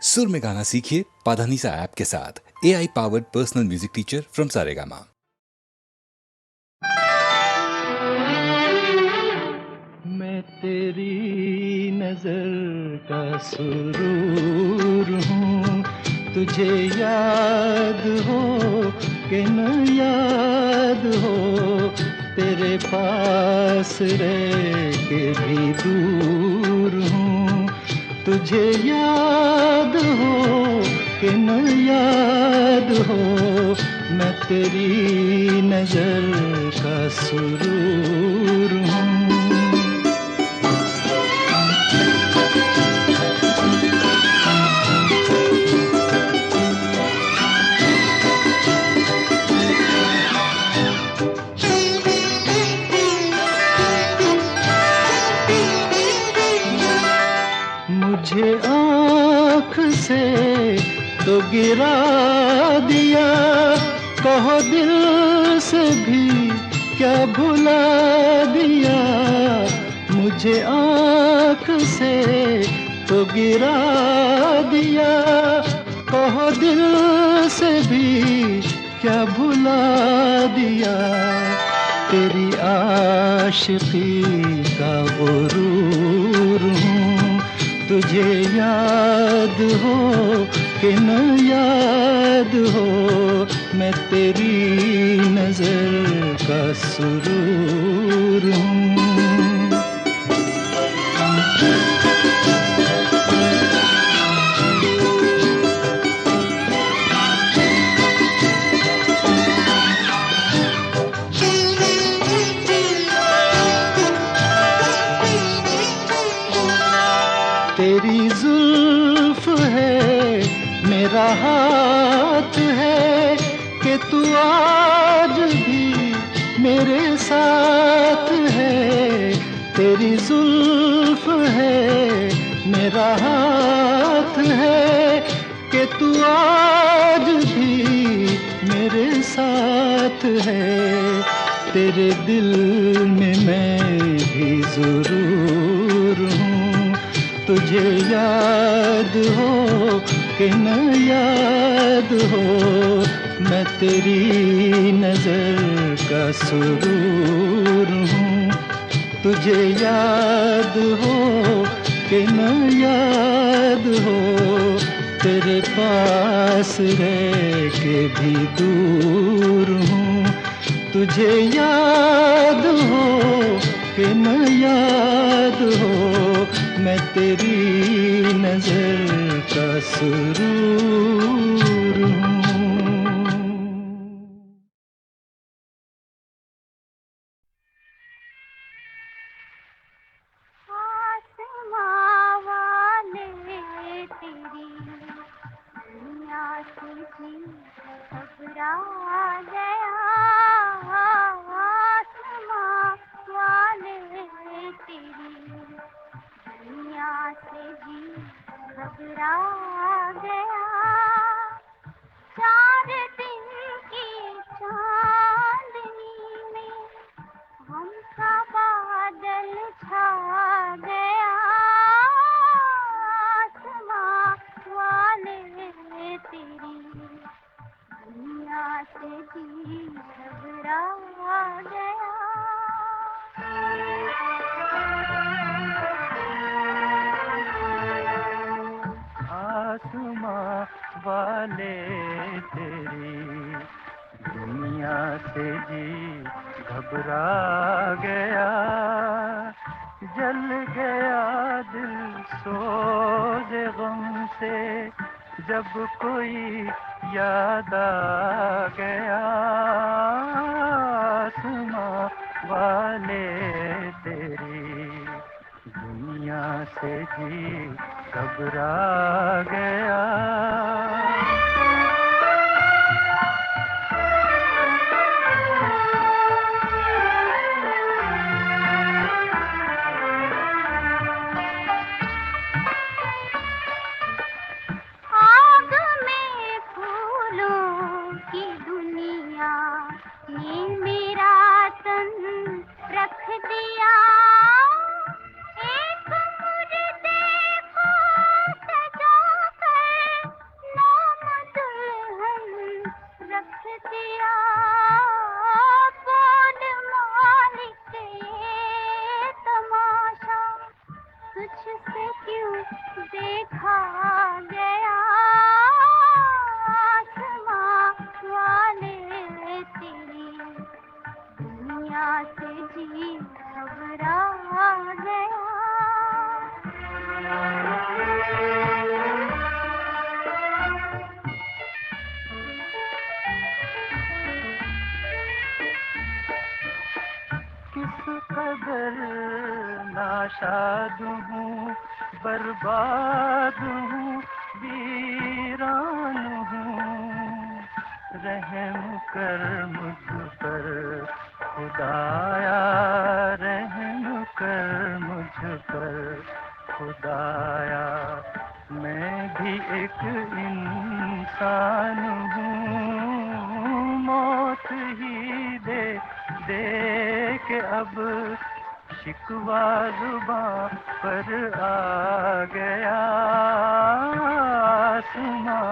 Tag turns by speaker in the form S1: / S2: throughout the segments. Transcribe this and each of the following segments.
S1: सुर में गाना सीखिए पाधानीसा ऐप के साथ। AI powered personal music teacher from Saregama.
S2: मैं तेरी नजर का सुरूर हूँ, तुझे याद हो कि न याद हो, तेरे पास रह के भी दूर हूँ, तुझे याद हो कि न याद हो, मैं तेरी नजर का सुरूर हूँ। मुझे आँख से तो गिरा दिया, कहो दिल से भी क्या भुला दिया, मुझे आँख से तो गिरा दिया, कहो दिल से भी क्या भुला दिया, तेरी आशिकी का गुरूर हूँ, तुझे याद हो कि न याद हो, मैं तेरी नजर का सुरूर हूँ। तेरी जुल्फ है मेरा हाथ है कि तू आज भी मेरे साथ है, तेरी जुल्फ है मेरा हाथ है कि तू आज भी मेरे साथ है, तेरे दिल में मैं भी जरूर हूँ, तुझे याद हो कि न याद हो, मैं तेरी नजर का सुरूर हूँ, तुझे याद हो कि न याद हो, तेरे पास रह के भी दूर हूँ, तुझे याद हो कि न याद हो, मैं तेरी नजर का सुरूर हूँ।
S3: आसमां वाले तेरी दुनिया से भी घबरा गया, आसमां वाले तेरी दुनिया से भी घबरा गया, 4 दिन की चांदनी में हमका बादल छा गया, आसमां वाले तेरी दुनिया से भी घबरा गया।
S2: आसमां वाले तेरी दुनिया से जी घबरा गया, जल गया दिल सोज़े गम से, जब कोई याद आ गया, आसमां वाले तेरी दुनिया से जी घबरा गया।
S3: आग में फूलों की दुनिया ने मेरा तन रख दिया, एक मुर्दे को सजा कर
S2: नाशाद हूँ, बर्बाद हूँ, वीरान हूँ। रहम कर मुझ पर खुदाया, रहम कर मुझ पर खुदाया। मैं भी एक इंसान हूँ, मौत ही दे दे के अब शिकवा जुबां पर आ गया। आसमां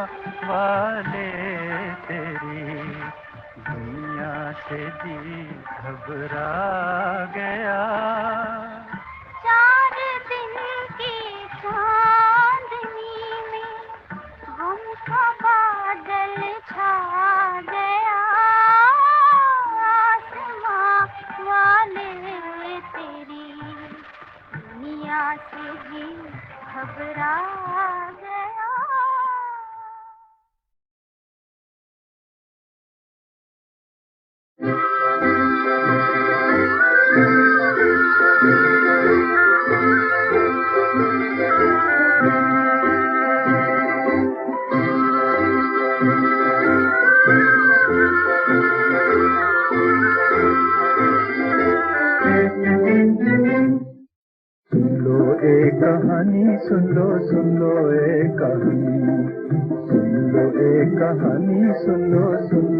S2: वाले तेरी दुनिया से जी घबरा गया।
S3: चार दिन की चांदनी में गम का बादल छा गया। आसमां वाले तेरी दुनिया से ही घबरा गया।
S2: कहानी सुन लो एक कहानी, सुन लो एक कहानी, सुन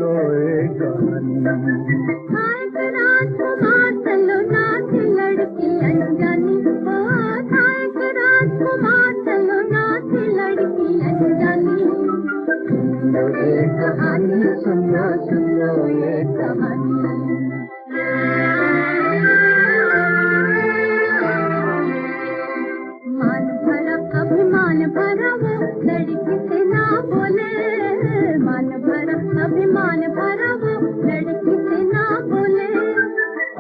S2: लो एक कहानी।
S3: हाय रात को मातलो नाच लड़की अनजानी, ओ हाय रात को मातलो नाच लड़की अनजानी।
S2: सुन लो एक कहानी, सुन लो एक कहानी।
S3: अभिमान भरा वो लड़की से ना बोले, मान भरा अभिमान भरा वो लड़की से ना बोले।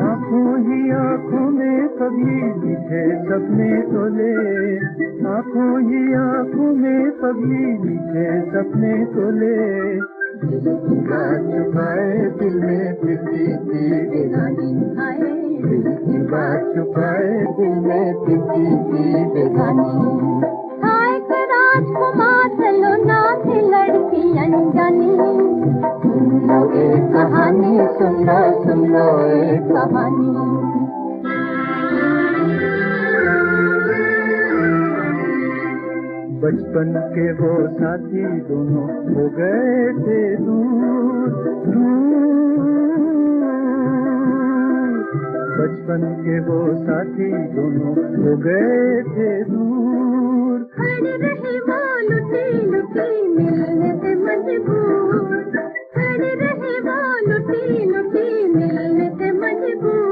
S2: आँखों ही आँखों में कभी मीठे सपने तोले, आँखों ही आँखों में कभी मीठे सपने तोले। दिल की बात छुपाए दिल में फिरती थी बेगानी, दिल की बात छुपाए दिल में फिरती थी बेगानी।
S3: राजकुमार चलो नाच लड़की अनजानी।
S2: सुन लो एक कहानी, सुन लो एक कहानी। बचपन के वो साथी दोनों हो गए थे दूर दूर। बचपन के वो साथी दोनों हो गए थे दूर।
S3: खड़ी रही वो लुटी लुटी मिलने से मजबूर, खड़ी रही वो लुटी लुटी मिलने से मजबूर।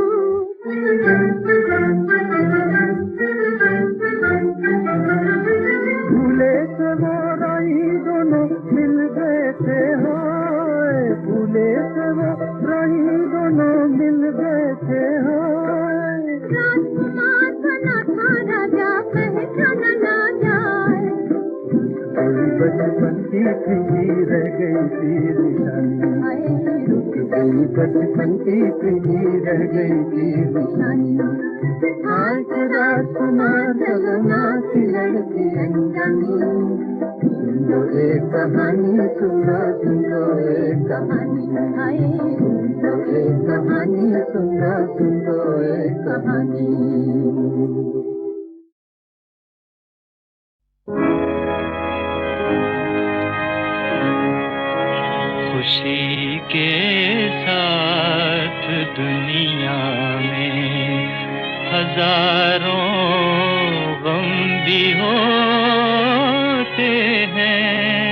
S2: भूले से वो राही दोनों मिल गए थे, हाय भूले से वो राही दोनों मिल गए थे, हाय।
S3: राजकुमार बना था राजा पहचाना ना जाए,
S2: कोई बचपन की प्रीति रह गई थी निशानी, रुक गई बचपन की प्रीति रह गई थी निशानी। आज राजकुमार चलना की लड़की अनजानी। सुन लो एक कहानी, सुन लो एक कहानी, सुन लो एक कहानी, सुन लो एक कहानी। खुशी के साथ दुनिया में हजारों गम भी होते हैं।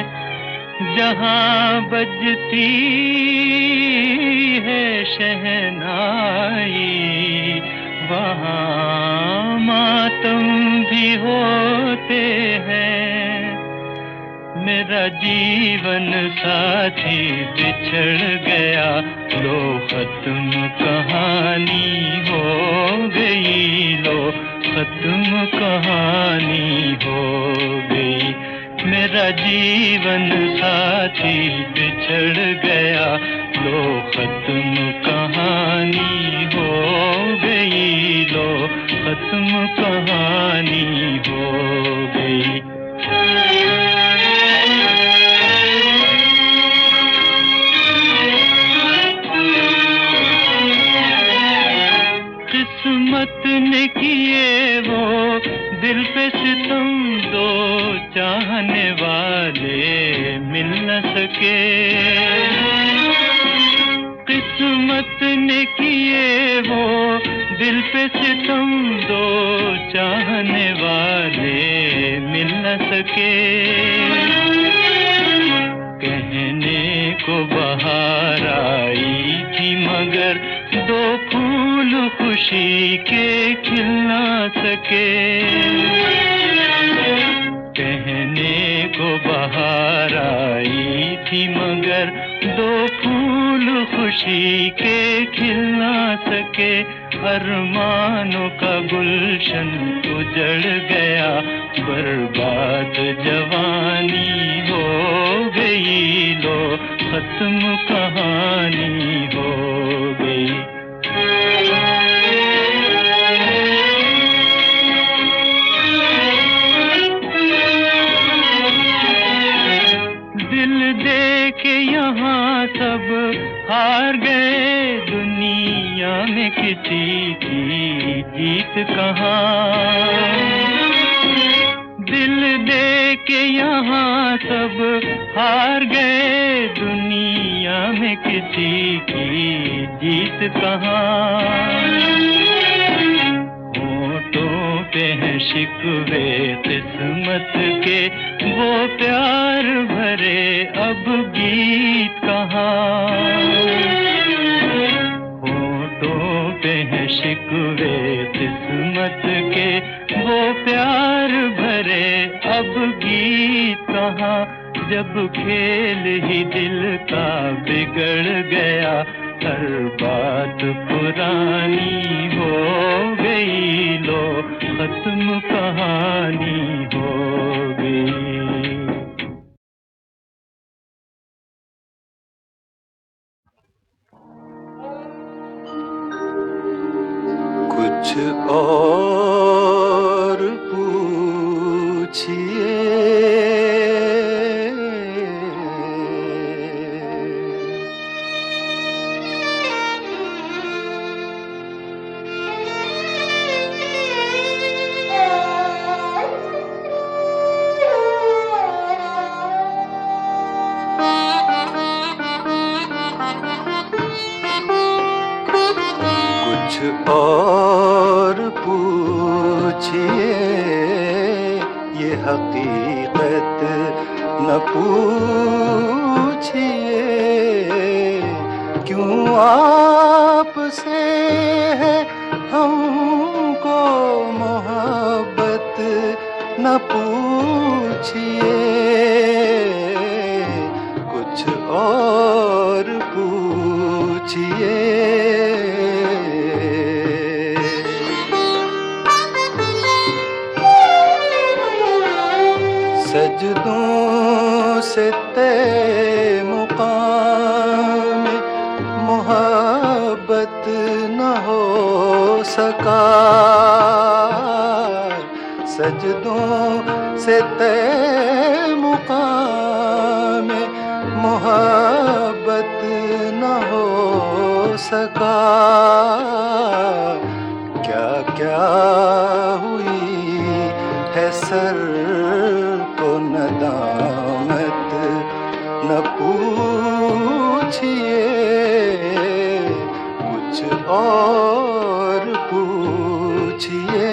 S2: जहाँ बजती है शहनाई वहाँ मातम भी होते हैं। मेरा जीवन साथी बिछड़ गया, लो खत्म कहानी हो गई, लो खत्म कहानी हो गई। मेरा जीवन साथी बिछड़ गया, लो खत्म कहानी हो गई, लो
S4: खत्म कहानी हो गई। किस्मत ने किए वो दिल पे सितम, दो चाहने वाले मिल न सके। किस्मत ने किए वो दिल पे सितम, दो चाहने वाले मिल न सके। कहने को बहार आई थी मगर दो फूल खुशी के खिल ना सके। कहने को बहार आई थी मगर दो फूल खुशी के खिल ना सके। अरमानों का गुलशन उजड़ गया, बर्बाद जवानी हो गई, लो खत्म कहानी हो गई। दिल दे के यहाँ सब हार गए, दुनिया में किसी की जीत कहाँ। दिल दे के यहाँ सब हार गए, दुनिया में किसी की जीत कहाँ। होठों पे हैं शिकवे किस्मत के, वो प्यार भरे अब गीत कहाँ। होठों पे हैं शिकवे किस्मत के, वो प्यार भरे अब गीत कहाँ। जब खेल ही दिल का बिगड़ गया, हर बात पुरानी हो गई, लो खत्म कहानी हो गई।
S2: कुछ और पूछिए, कुछ और पूछिए, ये हकीकत न पूछिए। क्यों आपसे है हमको मोहब्बत न पूछिए। कुछ और पूछिए। सजदों से तय मुकाम मोहब्बत न हो सका। सजदों से तय मुकाम मोहब्बत न हो सका। क्या क्या हुई है सर को नदामत न पूछिए। कुछ और पूछिए।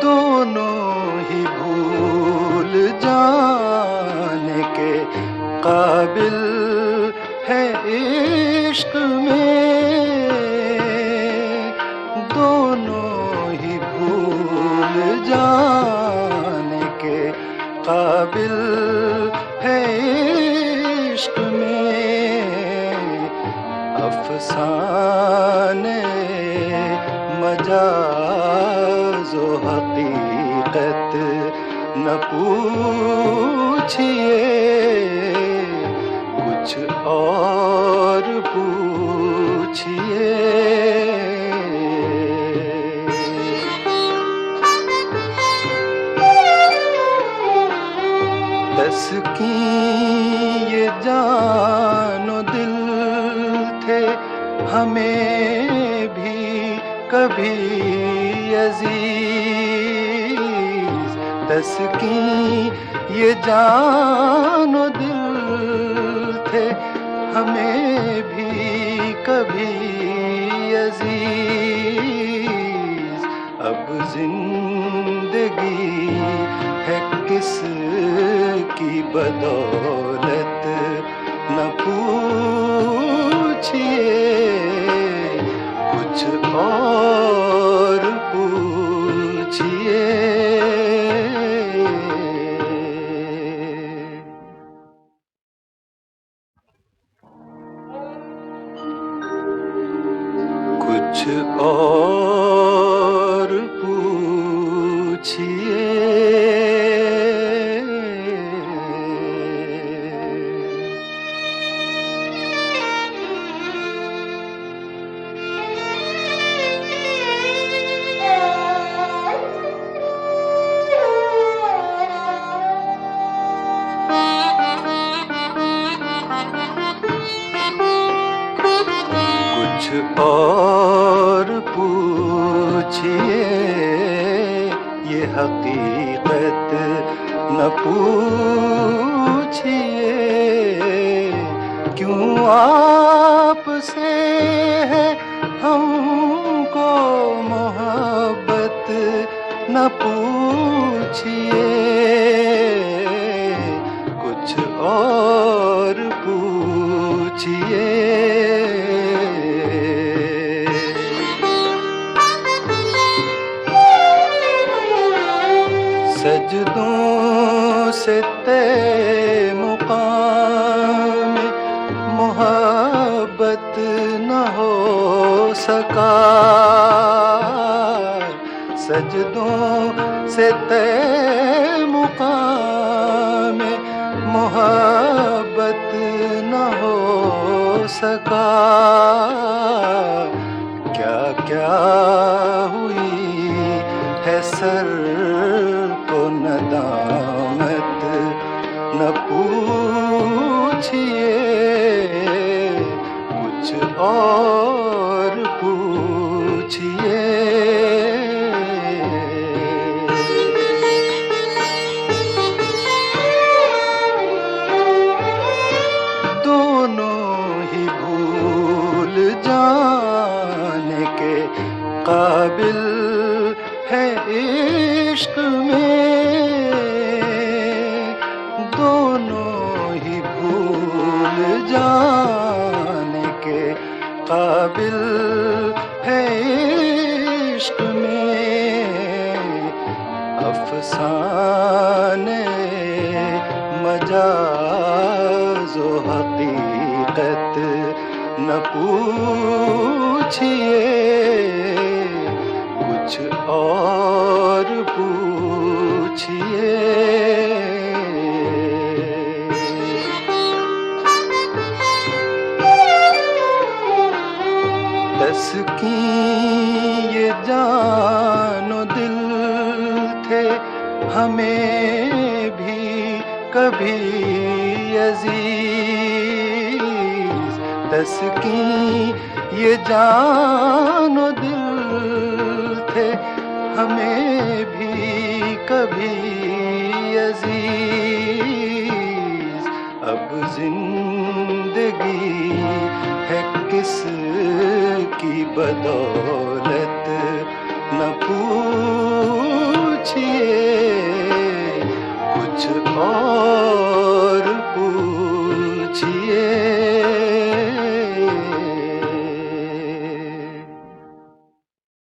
S2: दोनों ही भूल जाने के काबिल है इश्क में। दोनों ही भूल जाने के काबिल है इश्क में। अफसाने मजाज व हकीकत न पूछिए। और पूछिए। तस्कीं ये जानो दिल थे हमें भी कभी अजीज। तस्कीं ये जानो दिल थे हमें भी कभी अजीज। अब जिंदगी है किस की बदौलत न पूछिए। कुछ और पूछिए। कुछ और पूछिए। कुछ और पूछिए। ये हकीकत न पूछिए। क्यों आपसे है हमको मोहब्बत न पूछिए। कुछ और पूछिए। सजदों से तय मुकाम मोहब्बत न हो सका। सजदों से तय मुकाम मोहब्बत न हो सका। क्या क्या हुई है सर को नदामत न पूछिए। कुछ और पूछिए। दोनों ही भूल जाने के काबिल है इश्क में। दोनों ही भूल जाने के काबिल है इश्क में। अफसाने मजाज व हकीकत न पूछिए। कुछ और पूछिए। तस्कीं ये जानो दिल थे हमें भी कभी अजीज। तस्कीं ये जानो दिल थे हमें भी कभी अजीज। अब जिंदगी है किस की बदौलत न पूछिए।